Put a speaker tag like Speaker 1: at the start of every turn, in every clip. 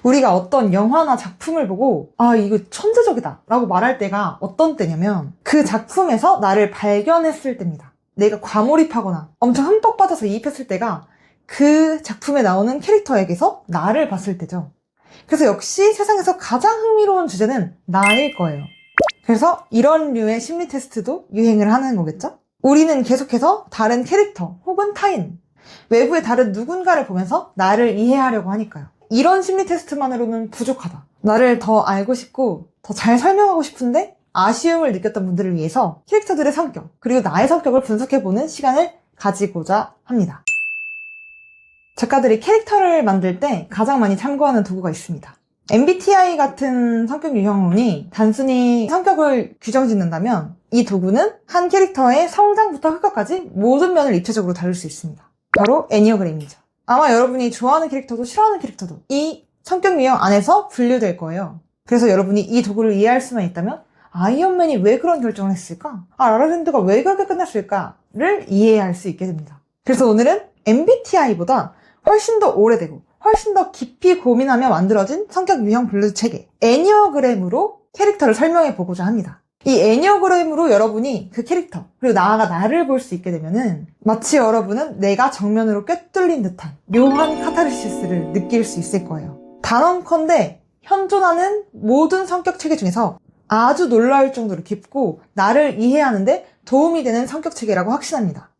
Speaker 1: 우리가 어떤 영화나 작품을 보고 아 이거 천재적이다 라고 말할 때가 어떤 때냐면 그 작품에서 나를 발견했을 때입니다. 내가 과몰입하거나 엄청 흠뻑 빠져서 이입했을 때가 그 작품에 나오는 캐릭터에게서 나를 봤을 때죠. 그래서 역시 세상에서 가장 흥미로운 주제는 나일 거예요. 그래서 이런 류의 심리 테스트도 유행을 하는 거겠죠? 우리는 계속해서 다른 캐릭터 혹은 타인, 외부의 다른 누군가를 보면서 나를 이해하려고 하니까요. 이런 심리 테스트만으로는 부족하다. 나를 더 알고 싶고 더 잘 설명하고 싶은데 아쉬움을 느꼈던 분들을 위해서 캐릭터들의 성격, 그리고 나의 성격을 분석해보는 시간을 가지고자 합니다. 작가들이 캐릭터를 만들 때 가장 많이 참고하는 도구가 있습니다. MBTI 같은 성격 유형론이 단순히 성격을 규정짓는다면 이 도구는 한 캐릭터의 성장부터 흑화까지 모든 면을 입체적으로 다룰 수 있습니다. 바로 애니어그램이죠. 아마 여러분이 좋아하는 캐릭터도 싫어하는 캐릭터도 이 성격 유형 안에서 분류될 거예요. 그래서 여러분이 이 도구를 이해할 수만 있다면 아이언맨이 왜 그런 결정을 했을까? 라라랜드가 왜 그렇게 끝났을까?를 이해할 수 있게 됩니다. 그래서 오늘은 MBTI보다 훨씬 더 오래되고 훨씬 더 깊이 고민하며 만들어진 성격 유형 분류 체계 애니어그램으로 캐릭터를 설명해 보고자 합니다. 이 애니어그램으로 여러분이 그 캐릭터 그리고 나아가 나를 볼 수 있게 되면은 마치 여러분은 내가 정면으로 꿰뚫린 듯한 묘한 카타르시스를 느낄 수 있을 거예요. 단언컨대 현존하는 모든 성격 체계 중에서 아주 놀라울 정도로 깊고 나를 이해하는데 도움이 되는 성격 체계라고 확신합니다.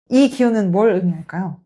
Speaker 1: 이 기호는 뭘 의미할까요?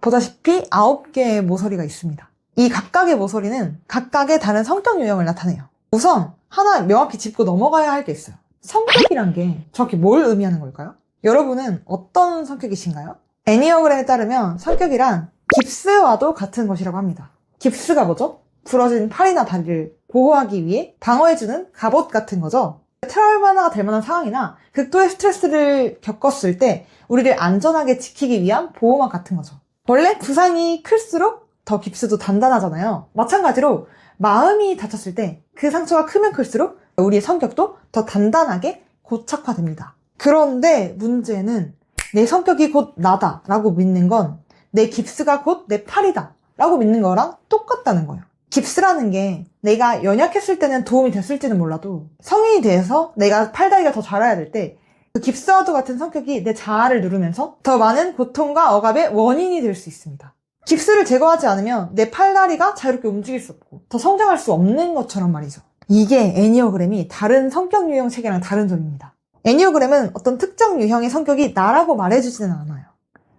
Speaker 1: 보다시피 9개의 모서리가 있습니다. 이 각각의 모서리는 각각의 다른 성격 유형을 나타내요. 우선 하나 명확히 짚고 넘어가야 할 게 있어요. 성격이란 게 정확히 뭘 의미하는 걸까요? 여러분은 어떤 성격이신가요? 애니어그램에 따르면 성격이란 깁스와도 같은 것이라고 합니다. 깁스가 뭐죠? 부러진 팔이나 다리를 보호하기 위해 방어해주는 갑옷 같은 거죠. 트라우마가 될 만한 상황이나 극도의 스트레스를 겪었을 때 우리를 안전하게 지키기 위한 보호막 같은 거죠. 원래 부상이 클수록 더 깁스도 단단하잖아요. 마찬가지로 마음이 다쳤을 때 그 상처가 크면 클수록 우리의 성격도 더 단단하게 고착화됩니다. 그런데 문제는 내 성격이 곧 나다 라고 믿는 건 내 깁스가 곧 내 팔이다 라고 믿는 거랑 똑같다는 거예요. 깁스라는 게 내가 연약했을 때는 도움이 됐을지는 몰라도 성인이 돼서 내가 팔다리가 더 자라야 될 때 그 깁스와도 같은 성격이 내 자아를 누르면서 더 많은 고통과 억압의 원인이 될 수 있습니다. 깁스를 제거하지 않으면 내 팔다리가 자유롭게 움직일 수 없고 더 성장할 수 없는 것처럼 말이죠. 이게 애니어그램이 다른 성격 유형 체계랑 다른 점입니다. 애니어그램은 어떤 특정 유형의 성격이 나라고 말해주지는 않아요.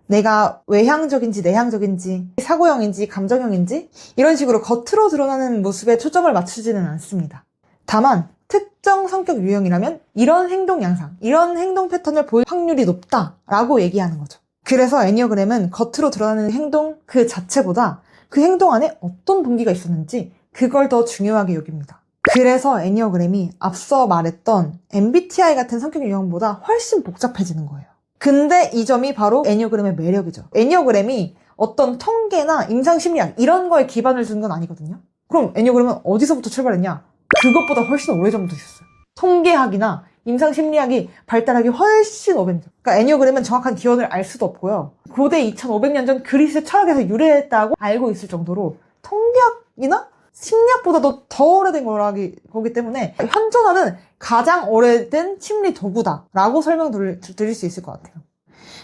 Speaker 1: 내가 외향적인지 내향적인지 사고형인지 감정형인지 이런 식으로 겉으로 드러나는 모습에 초점을 맞추지는 않습니다. 다만 특정 성격 유형이라면 이런 행동 양상, 이런 행동 패턴을 보일 확률이 높다라고 얘기하는 거죠. 그래서 애니어그램은 겉으로 드러나는 행동 그 자체보다 그 행동 안에 어떤 동기가 있었는지 그걸 더 중요하게 여깁니다. 그래서 애니어그램이 앞서 말했던 MBTI 같은 성격 유형보다 훨씬 복잡해지는 거예요. 근데 이 점이 바로 애니어그램의 매력이죠. 애니어그램이 어떤 통계나 임상심리학 이런 거에 기반을 두는 건 아니거든요. 그럼 애니어그램은 어디서부터 출발했냐? 그것보다 훨씬 오래전부터 있었어요. 통계학이나 임상심리학이 발달하기 훨씬 오래전. 그러니까 애니어그램은 정확한 기원을 알 수도 없고요. 고대 2500년 전 그리스 철학에서 유래했다고 알고 있을 정도로 통계학이나 심리학보다도 더 오래된 거기 때문에 현존하는 가장 오래된 심리 도구다라고 설명드릴 수 있을 것 같아요.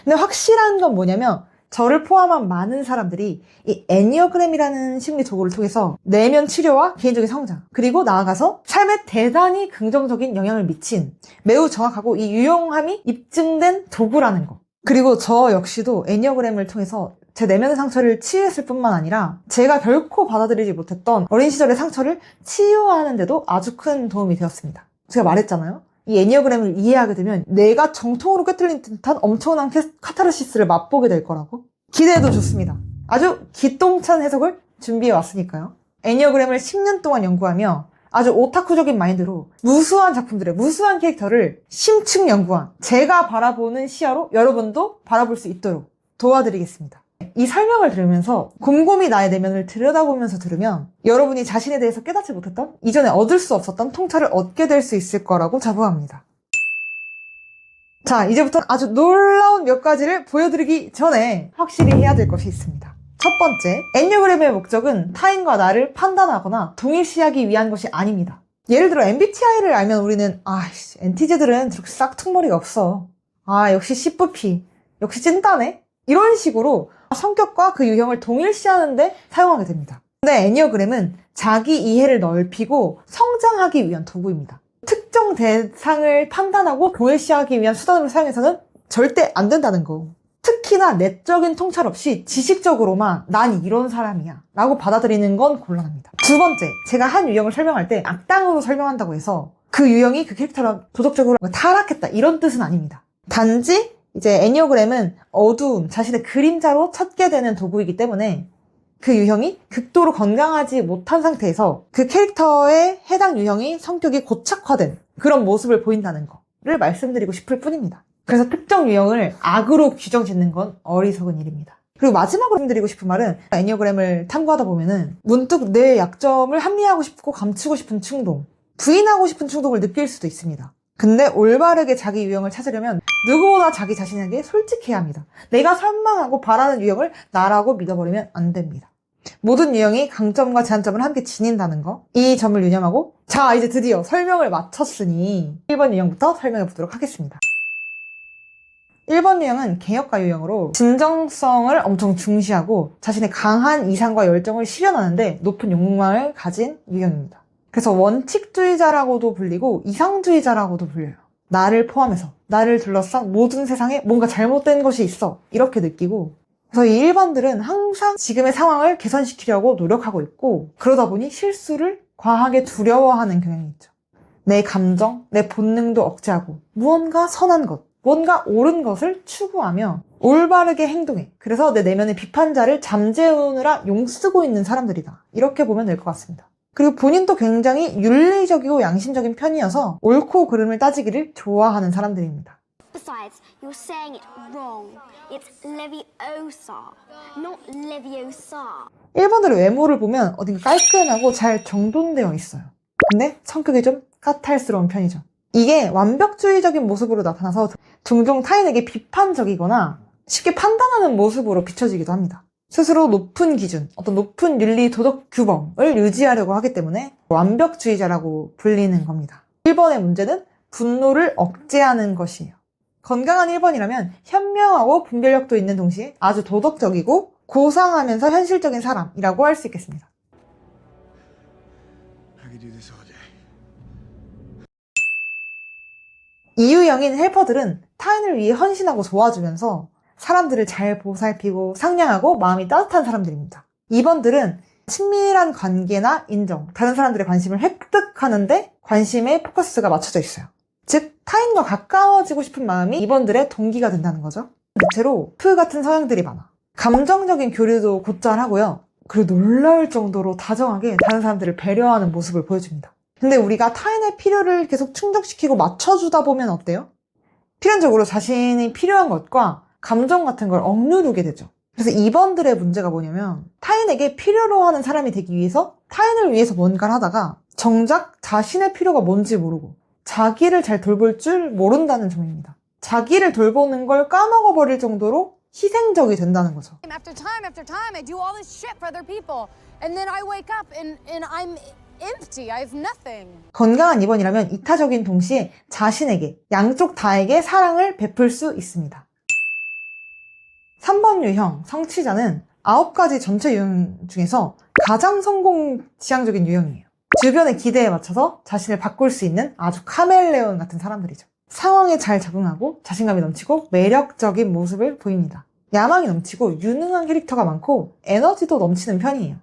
Speaker 1: 근데 확실한 건 뭐냐면 저를 포함한 많은 사람들이 이 애니어그램이라는 심리 도구를 통해서 내면 치료와 개인적인 성장 그리고 나아가서 삶에 대단히 긍정적인 영향을 미친 매우 정확하고 이 유용함이 입증된 도구라는 거. 그리고 저 역시도 애니어그램을 통해서 제 내면의 상처를 치유했을 뿐만 아니라 제가 결코 받아들이지 못했던 어린 시절의 상처를 치유하는 데도 아주 큰 도움이 되었습니다. 제가 말했잖아요. 이 애니어그램을 이해하게 되면 내가 정통으로 꿰뚫린 듯한 엄청난 카타르시스를 맛보게 될 거라고 기대해도 좋습니다. 아주 기똥찬 해석을 준비해 왔으니까요. 애니어그램을 10년 동안 연구하며 아주 오타쿠적인 마인드로 무수한 작품들의 무수한 캐릭터를 심층 연구한 제가 바라보는 시야로 여러분도 바라볼 수 있도록 도와드리겠습니다. 이 설명을 들으면서 곰곰이 나의 내면을 들여다보면서 들으면 여러분이 자신에 대해서 깨닫지 못했던 이전에 얻을 수 없었던 통찰을 얻게 될 수 있을 거라고 자부합니다. 자, 이제부터 아주 놀라운 몇 가지를 보여드리기 전에 확실히 해야 될 것이 있습니다. 첫 번째, 엔뉴그램의 목적은 타인과 나를 판단하거나 동일시하기 위한 것이 아닙니다. 예를 들어 MBTI를 알면 우리는 NTZ들은 저렇게 싹퉁머리가 없어. 역시 CFP, 역시 찐따네? 이런 식으로 성격과 그 유형을 동일시하는데 사용하게 됩니다. 근데 애니어그램은 자기 이해를 넓히고 성장하기 위한 도구입니다. 특정 대상을 판단하고 동일시하기 위한 수단으로 사용해서는 절대 안 된다는 거. 특히나 내적인 통찰 없이 지식적으로만 난 이런 사람이야 라고 받아들이는 건 곤란합니다. 두 번째, 제가 한 유형을 설명할 때 악당으로 설명한다고 해서 그 유형이 그 캐릭터랑 도덕적으로 타락했다 이런 뜻은 아닙니다. 단지 이제 애니어그램은 어두움, 자신의 그림자로 찾게 되는 도구이기 때문에 그 유형이 극도로 건강하지 못한 상태에서 그 캐릭터의 해당 유형이 성격이 고착화된 그런 모습을 보인다는 거를 말씀드리고 싶을 뿐입니다. 그래서 특정 유형을 악으로 규정 짓는 건 어리석은 일입니다. 그리고 마지막으로 드리고 싶은 말은 애니어그램을 탐구하다 보면은 문득 내 약점을 합리화하고 싶고 감추고 싶은 충동, 부인하고 싶은 충동을 느낄 수도 있습니다. 근데 올바르게 자기 유형을 찾으려면 누구보다 자기 자신에게 솔직해야 합니다. 내가 선망하고 바라는 유형을 나라고 믿어버리면 안 됩니다. 모든 유형이 강점과 제한점을 함께 지닌다는 거, 이 점을 유념하고 자, 이제 드디어 설명을 마쳤으니 1번 유형부터 설명해 보도록 하겠습니다. 1번 유형은 개혁가 유형으로 진정성을 엄청 중시하고 자신의 강한 이상과 열정을 실현하는데 높은 욕망을 가진 유형입니다. 그래서 원칙주의자라고도 불리고 이상주의자라고도 불려요. 나를 포함해서 나를 둘러싼 모든 세상에 뭔가 잘못된 것이 있어 이렇게 느끼고, 그래서 이 1번들은 항상 지금의 상황을 개선시키려고 노력하고 있고, 그러다 보니 실수를 과하게 두려워하는 경향이 있죠. 내 감정, 내 본능도 억제하고 무언가 선한 것, 뭔가 옳은 것을 추구하며 올바르게 행동해. 그래서 내 내면의 비판자를 잠재우느라 용쓰고 있는 사람들이다. 이렇게 보면 될 것 같습니다. 그리고 본인도 굉장히 윤리적이고 양심적인 편이어서 옳고 그름을 따지기를 좋아하는 사람들입니다.
Speaker 2: Besides, you're saying it wrong. It's Leviosa, not Leviosa.
Speaker 1: 1번들의 외모를 보면 어딘가 깔끔하고 잘 정돈되어 있어요. 근데 성격이 좀 까탈스러운 편이죠. 이게 완벽주의적인 모습으로 나타나서 종종 타인에게 비판적이거나 쉽게 판단하는 모습으로 비춰지기도 합니다. 스스로 높은 기준, 어떤 높은 윤리 도덕 규범을 유지하려고 하기 때문에 완벽주의자라고 불리는 겁니다. 1번의 문제는 분노를 억제하는 것이에요. 건강한 1번이라면 현명하고 분별력도 있는 동시에 아주 도덕적이고 고상하면서 현실적인 사람이라고 할 수 있겠습니다. 이 유형인 헬퍼들은 타인을 위해 헌신하고 도와주면서 사람들을 잘 보살피고 상냥하고 마음이 따뜻한 사람들입니다. 2번들은 친밀한 관계나 인정, 다른 사람들의 관심을 획득하는데 관심의 포커스가 맞춰져 있어요. 즉 타인과 가까워지고 싶은 마음이 2번들의 동기가 된다는 거죠. 대체로 F 같은 성향들이 많아. 감정적인 교류도 곧잘 하고요. 그리고 놀라울 정도로 다정하게 다른 사람들을 배려하는 모습을 보여줍니다. 근데 우리가 타인의 필요를 계속 충족시키고 맞춰주다 보면 어때요? 필연적으로 자신이 필요한 것과 감정 같은 걸 억누르게 되죠. 그래서 2번들의 문제가 뭐냐면 타인에게 필요로 하는 사람이 되기 위해서 타인을 위해서 뭔가를 하다가 정작 자신의 필요가 뭔지 모르고 자기를 잘 돌볼 줄 모른다는 점입니다. 자기를 돌보는 걸 까먹어버릴 정도로 희생적이 된다는 거죠.
Speaker 3: After time, I do all this shit for other people, and then I wake up and I'm empty. I have nothing.
Speaker 1: 건강한 2번이라면 이타적인 동시에 자신에게, 양쪽 다에게 사랑을 베풀 수 있습니다. 3번 유형, 성취자는 9가지 전체 유형 중에서 가장 성공 지향적인 유형이에요. 주변의 기대에 맞춰서 자신을 바꿀 수 있는 아주 카멜레온 같은 사람들이죠. 상황에 잘 적응하고 자신감이 넘치고 매력적인 모습을 보입니다. 야망이 넘치고 유능한 캐릭터가 많고 에너지도 넘치는 편이에요.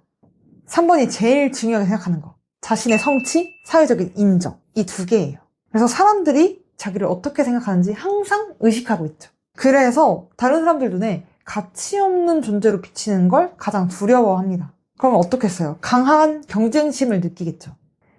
Speaker 1: 3번이 제일 중요하게 생각하는 거. 자신의 성취, 사회적인 인정. 이 2개예요. 그래서 사람들이 자기를 어떻게 생각하는지 항상 의식하고 있죠. 그래서 다른 사람들 눈에 가치 없는 존재로 비치는 걸 가장 두려워합니다. 그럼 어떻겠어요? 강한 경쟁심을 느끼겠죠.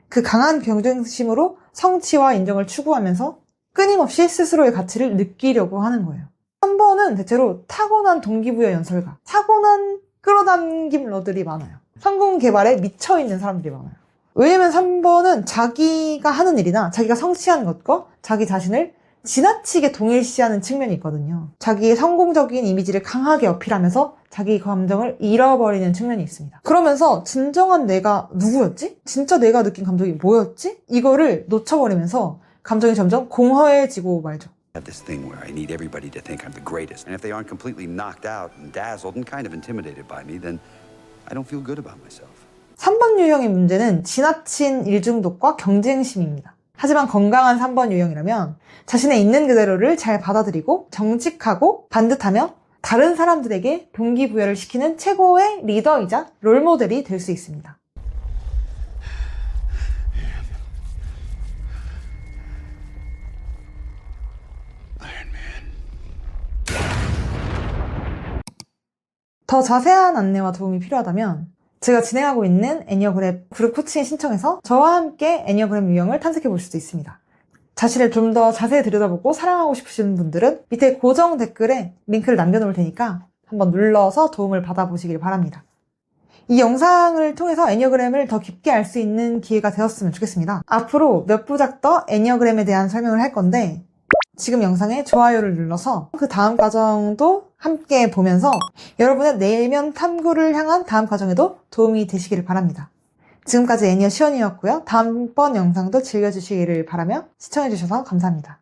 Speaker 1: 그 강한 경쟁심으로 성취와 인정을 추구하면서 끊임없이 스스로의 가치를 느끼려고 하는 거예요. 3번은 대체로 타고난 동기부여 연설가, 타고난 끌어당김러들이 많아요. 성공 개발에 미쳐있는 사람들이 많아요. 왜냐면 3번은 자기가 하는 일이나 자기가 성취하는 것과 자기 자신을 지나치게 동일시하는 측면이 있거든요. 자기의 성공적인 이미지를 강하게 어필하면서 자기 감정을 잃어버리는 측면이 있습니다. 그러면서 진정한 내가 누구였지? 진짜 내가 느낀 감정이 뭐였지? 이거를 놓쳐버리면서 감정이 점점 공허해지고 말죠.
Speaker 4: I have this thing where I need everybody to think I'm the greatest. And if they aren't completely knocked out and dazzled and kind of intimidated by me, then I don't feel good about myself.
Speaker 1: 3번 유형의 문제는 지나친 일중독과 경쟁심입니다. 하지만 건강한 3번 유형이라면 자신의 있는 그대로를 잘 받아들이고 정직하고 반듯하며 다른 사람들에게 동기부여를 시키는 최고의 리더이자 롤모델이 될 수 있습니다. 더 자세한 안내와 도움이 필요하다면 제가 진행하고 있는 애니어그램 그룹 코칭에 신청해서 저와 함께 애니어그램 유형을 탐색해 볼 수도 있습니다. 자신을 좀 더 자세히 들여다보고 사랑하고 싶으신 분들은 밑에 고정 댓글에 링크를 남겨놓을 테니까 한번 눌러서 도움을 받아보시길 바랍니다. 이 영상을 통해서 애니어그램을 더 깊게 알 수 있는 기회가 되었으면 좋겠습니다. 앞으로 몇 부작 더 애니어그램에 대한 설명을 할 건데 지금 영상에 좋아요를 눌러서 그 다음 과정도 함께 보면서 여러분의 내면 탐구를 향한 다음 과정에도 도움이 되시기를 바랍니다. 지금까지 애니어 시연이었고요. 다음번 영상도 즐겨주시기를 바라며 시청해주셔서 감사합니다.